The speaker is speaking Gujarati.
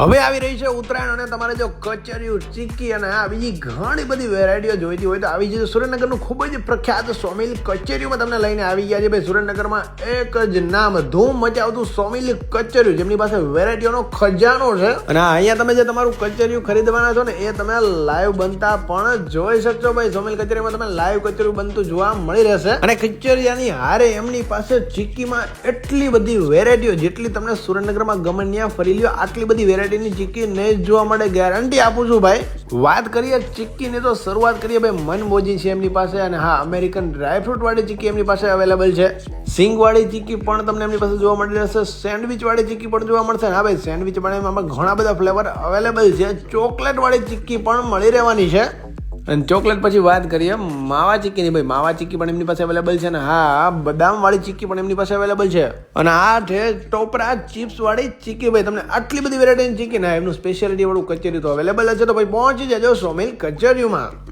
હવે આવી રહી છે ઉત્તરાયણ અને તમારે જો કચરિયું ચીક્કી અને આ બીજી ઘણી બધી વેરાયટીઓ જોઈતી હોય તો આવી જશે. સુરેન્દ્રનગરનું ખૂબ જ પ્રખ્યાત સોમિલ કચરિયુંમાં તમને લઈને આવી ગયા છે. ભાઈ સુરેન્દ્રનગરમાં એક જ નામ ધૂમ મચાવતું સોમિલ કચરિયું, જેમની પાસે વેરાયટીઓનો ખજાનો છે. અને અહીંયા તમે જે તમારું કચરિયું ખરીદવાના છો ને એ તમે લાઈવ બનતા પણ જોઈ શકશો. ભાઈ સોમિલ કચરિયામાં તમે લાઈવ કચરિયું બનતું જોવા મળી રહેશે. અને કચરિયાની હારે એમની પાસે ચીક્કીમાં એટલી બધી વેરાયટીઓ, જેટલી તમને સુરેન્દ્રનગરમાં ગમે ત્યાં ફરી લ્યો આટલી બધી વેરાયટીની ચીક્કી નહીં જોવા મળે, ગેરંટી આપું છું ભાઈ. વાત કરીએ ચીક્કીની તો શરૂઆત કરીએ ભાઈ મનમોજી છે એમની પાસે, અને હા અમેરિકન ડ્રાયફ્રૂટ વાળી ચીક્કી એમની પાસે અવેલેબલ છે. સિંગ વાળી ચીક્કી પણ તમને એમની પાસે જોવા મળી રહેશે. સેન્ડવિચ વાળી ચીક્કી પણ જોવા મળશે. હા ભાઈ સેન્ડવિચ પણ એમાં ઘણા બધા ફ્લેવર અવેલેબલ છે. ચોકલેટ વાળી ચીક્કી પણ મળી રહેવાની છે. અને ચોકલેટ પછી વાત કરીએ માવા ચીક્કીની. ભાઈ માવા ચીક્કી પણ એમની પાસે અવેલેબલ છે. ને હા બદામ વાળી ચીક્કી પણ એમની પાસે અવેલેબલ છે. અને આ છે ટોપરા ચિપ્સ વાળી ચીક્કી. ભાઈ તમને આટલી બધી વેરાયટીની ચીક્કી ને એમનું સ્પેશિયાલિટી વાળું કચરિયું તો અવેલેબલ છે. તો ભાઈ પહોંચી જજો સોમિલ કચરિયુંમાં.